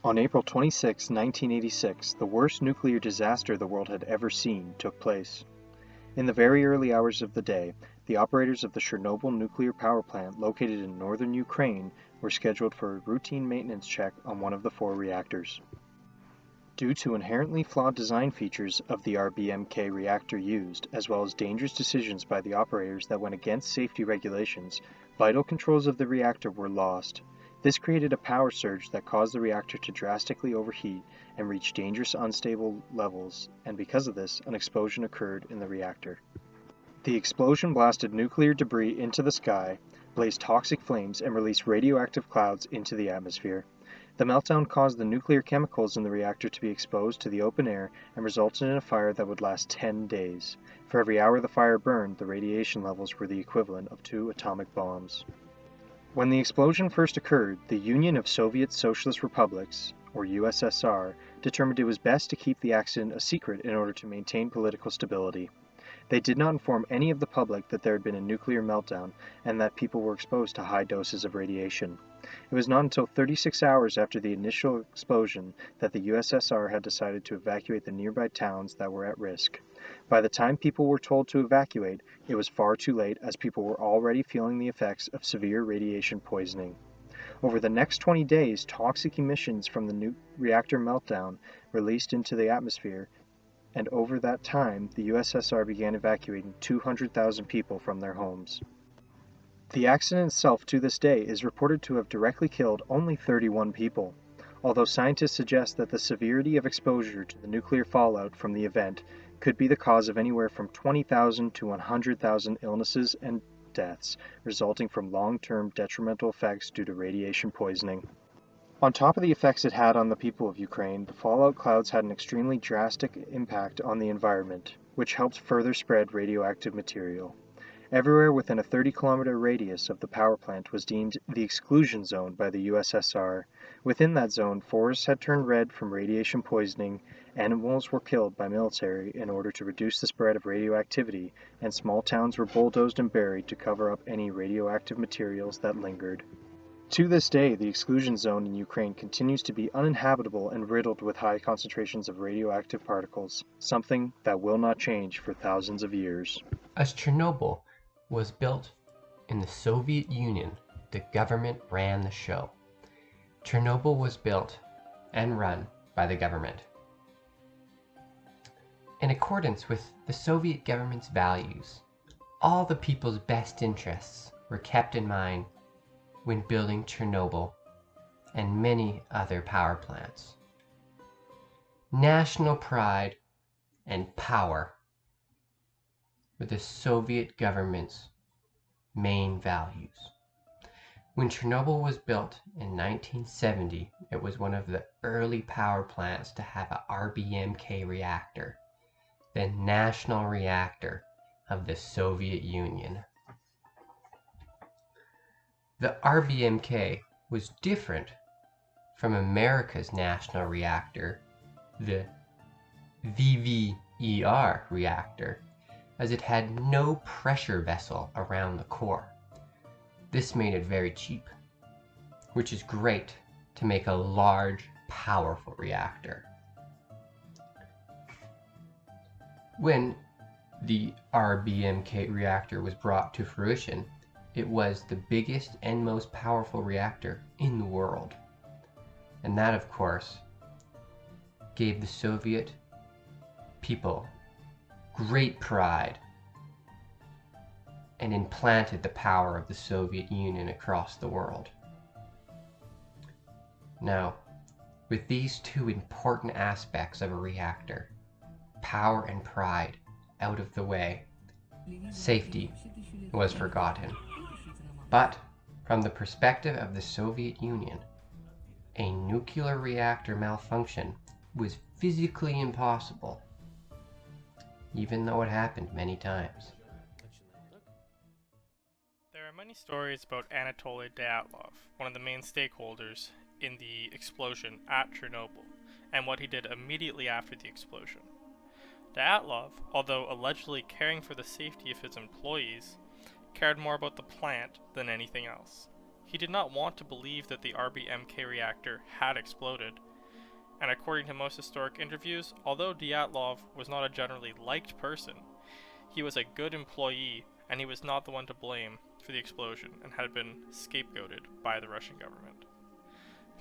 On April 26, 1986, the worst nuclear disaster the world had ever seen took place. In the very early hours of the day, the operators of the Chernobyl nuclear power plant located in northern Ukraine were scheduled for a routine maintenance check on one of the four reactors. Due to inherently flawed design features of the RBMK reactor used, as well as dangerous decisions by the operators that went against safety regulations, vital controls of the reactor were lost. This created a power surge that caused the reactor to drastically overheat and reach dangerous unstable levels, and because of this, an explosion occurred in the reactor. The explosion blasted nuclear debris into the sky, blazed toxic flames, and released radioactive clouds into the atmosphere. The meltdown caused the nuclear chemicals in the reactor to be exposed to the open air and resulted in a fire that would last 10 days. For every hour the fire burned, the radiation levels were the equivalent of 2 atomic bombs. When the explosion first occurred, the Union of Soviet Socialist Republics, or USSR, determined it was best to keep the accident a secret in order to maintain political stability. They did not inform any of the public that there had been a nuclear meltdown and that people were exposed to high doses of radiation. It was not until 36 hours after the initial explosion that the USSR had decided to evacuate the nearby towns that were at risk. By the time people were told to evacuate, it was far too late as people were already feeling the effects of severe radiation poisoning. Over the next 20 days, toxic emissions from the reactor meltdown released into the atmosphere, and over that time, the USSR began evacuating 200,000 people from their homes. The accident itself to this day is reported to have directly killed only 31 people, although scientists suggest that the severity of exposure to the nuclear fallout from the event could be the cause of anywhere from 20,000 to 100,000 illnesses and deaths resulting from long-term detrimental effects due to radiation poisoning. On top of the effects it had on the people of Ukraine, the fallout clouds had an extremely drastic impact on the environment, which helped further spread radioactive material. Everywhere within a 30-kilometer radius of the power plant was deemed the exclusion zone by the USSR. Within that zone, forests had turned red from radiation poisoning, animals were killed by military in order to reduce the spread of radioactivity, and small towns were bulldozed and buried to cover up any radioactive materials that lingered. To this day, the exclusion zone in Ukraine continues to be uninhabitable and riddled with high concentrations of radioactive particles, something that will not change for thousands of years. As Chernobyl was built in the Soviet Union, the government ran the show. Chernobyl was built and run by the government. In accordance with the Soviet government's values, all the people's best interests were kept in mind when building Chernobyl and many other power plants. National pride and power were the Soviet government's main values. When Chernobyl was built in 1970, it was one of the early power plants to have a RBMK reactor, the national reactor of the Soviet Union. The RBMK was different from America's national reactor, the VVER reactor, as it had no pressure vessel around the core. This made it very cheap, which is great to make a large, powerful reactor. When the RBMK reactor was brought to fruition, it was the biggest and most powerful reactor in the world. And that, of course, gave the Soviet people great pride and implanted the power of the Soviet Union across the world. Now, with these two important aspects of a reactor, power and pride, out of the way, safety was forgotten. But from the perspective of the Soviet Union, a nuclear reactor malfunction was physically impossible, even though it happened many times. There are many stories about Anatoly Dyatlov, one of the main stakeholders in the explosion at Chernobyl, and what he did immediately after the explosion. Dyatlov, although allegedly caring for the safety of his employees, cared more about the plant than anything else. He did not want to believe that the RBMK reactor had exploded, and according to most historic interviews, although Dyatlov was not a generally liked person, he was a good employee and he was not the one to blame for the explosion and had been scapegoated by the Russian government.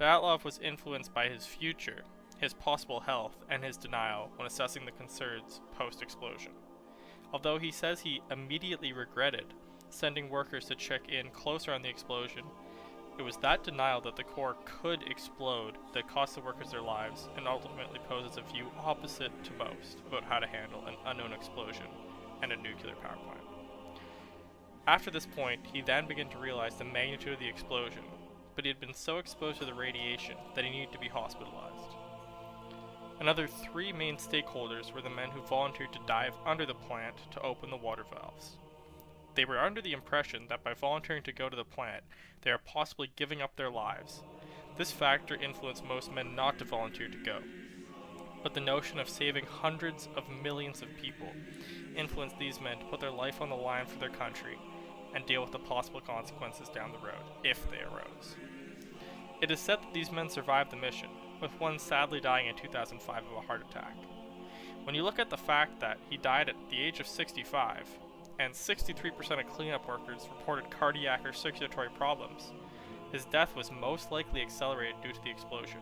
Dyatlov was influenced by his future, his possible health, and his denial when assessing the concerns post-explosion. Although he says he immediately regretted sending workers to check in closer on the explosion, it was that denial that the core could explode that cost the workers their lives and ultimately poses a view opposite to most about how to handle an unknown explosion and a nuclear power plant. After this point, he then began to realize the magnitude of the explosion, but he had been so exposed to the radiation that he needed to be hospitalized. Another 3 main stakeholders were the men who volunteered to dive under the plant to open the water valves. They were under the impression that by volunteering to go to the plant, they are possibly giving up their lives. This factor influenced most men not to volunteer to go. But the notion of saving hundreds of millions of people influenced these men to put their life on the line for their country and deal with the possible consequences down the road, if they arose. It is said that these men survived the mission, with one sadly dying in 2005 of a heart attack. When you look at the fact that he died at the age of 65, and 63% of cleanup workers reported cardiac or circulatory problems, his death was most likely accelerated due to the explosion,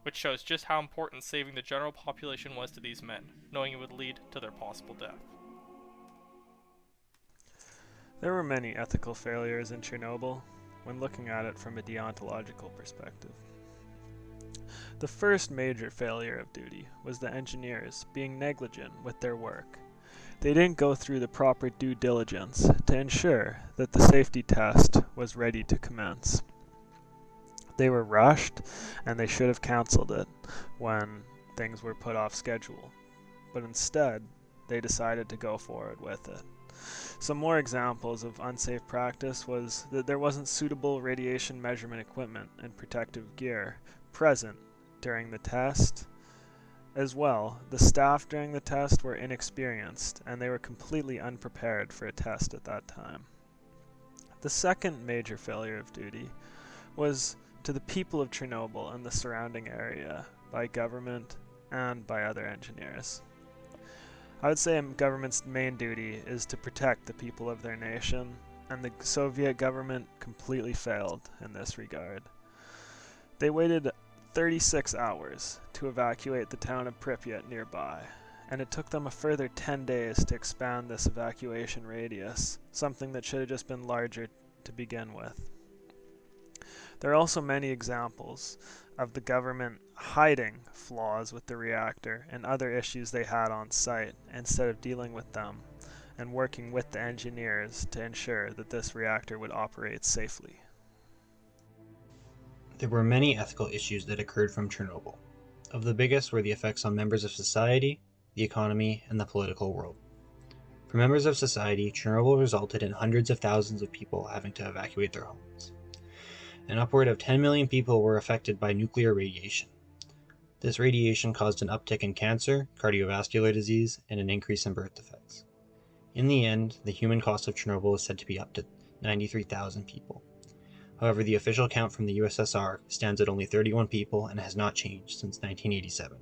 which shows just how important saving the general population was to these men, knowing it would lead to their possible death. There were many ethical failures in Chernobyl when looking at it from a deontological perspective. The first major failure of duty was the engineers being negligent with their work. They didn't go through the proper due diligence to ensure that the safety test was ready to commence. They were rushed, and they should have cancelled it when things were put off schedule. But instead, they decided to go forward with it. Some more examples of unsafe practice was that there wasn't suitable radiation measurement equipment and protective gear present during the test. As well, the staff during the test were inexperienced, and they were completely unprepared for a test at that time. The second major failure of duty was to the people of Chernobyl and the surrounding area by government and by other engineers. I would say a government's main duty is to protect the people of their nation, and the Soviet government completely failed in this regard. They waited 36 hours to evacuate the town of Pripyat nearby, and it took them a further 10 days to expand this evacuation radius, something that should have just been larger to begin with. There are also many examples of the government hiding flaws with the reactor and other issues they had on site instead of dealing with them and working with the engineers to ensure that this reactor would operate safely. There were many ethical issues that occurred from Chernobyl. Of the biggest were the effects on members of society, the economy, and the political world. For members of society, Chernobyl resulted in hundreds of thousands of people having to evacuate their homes. An upward of 10 million people were affected by nuclear radiation. This radiation caused an uptick in cancer, cardiovascular disease, and an increase in birth defects. In the end, the human cost of Chernobyl is said to be up to 93,000 people. However, the official count from the USSR stands at only 31 people and has not changed since 1987.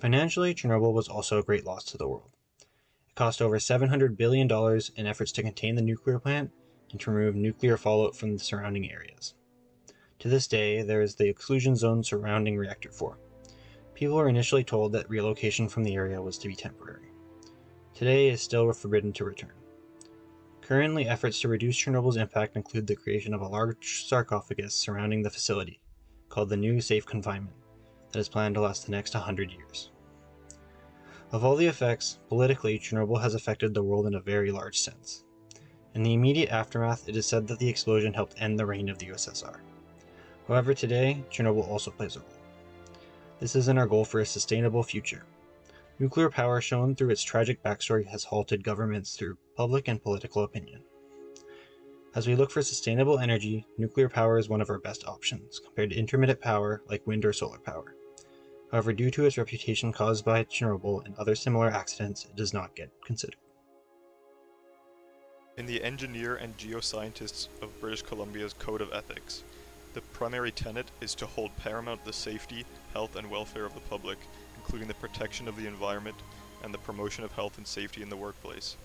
Financially, Chernobyl was also a great loss to the world. It cost over $700 billion in efforts to contain the nuclear plant and to remove nuclear fallout from the surrounding areas. To this day, there is the exclusion zone surrounding Reactor 4. People were initially told that relocation from the area was to be temporary. Today, it is still forbidden to return. Currently, efforts to reduce Chernobyl's impact include the creation of a large sarcophagus surrounding the facility, called the New Safe Confinement, that is planned to last the next 100 years. Of all the effects, politically, Chernobyl has affected the world in a very large sense. In the immediate aftermath, it is said that the explosion helped end the reign of the USSR. However, today, Chernobyl also plays a role. This isn't our goal for a sustainable future. Nuclear power, shown through its tragic backstory, has halted governments through public and political opinion. As we look for sustainable energy, nuclear power is one of our best options, compared to intermittent power like wind or solar power. However, due to its reputation caused by Chernobyl and other similar accidents, it does not get considered. In the Engineer and Geoscientists of British Columbia's Code of Ethics, The primary tenet is to hold paramount the safety, health, and welfare of the public, including the protection of the environment and the promotion of health and safety in the workplace.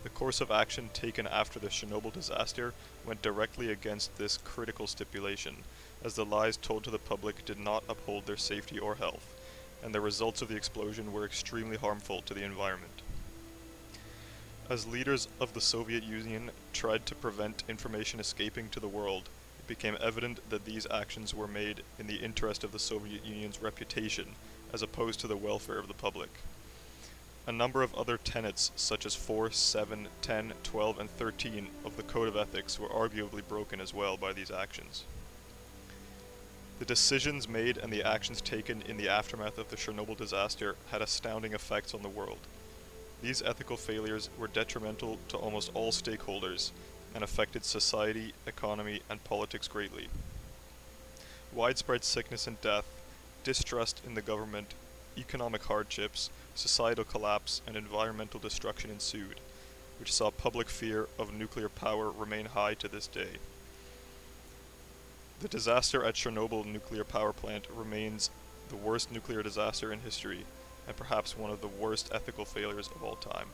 The course of action taken after the Chernobyl disaster went directly against this critical stipulation, as the lies told to the public did not uphold their safety or health, and the results of the explosion were extremely harmful to the environment. As leaders of the Soviet Union tried to prevent information escaping to the world, it became evident that these actions were made in the interest of the Soviet Union's reputation, as opposed to the welfare of the public. A number of other tenets, such as 4, 7, 10, 12, and 13 of the Code of Ethics, were arguably broken as well by these actions. The decisions made and the actions taken in the aftermath of the Chernobyl disaster had astounding effects on the world. These ethical failures were detrimental to almost all stakeholders and affected society, economy, and politics greatly. Widespread sickness and death, distrust in the government, economic hardships, societal collapse, and environmental destruction ensued, which saw public fear of nuclear power remain high to this day. The disaster at Chernobyl nuclear power plant remains the worst nuclear disaster in history, and perhaps one of the worst ethical failures of all time.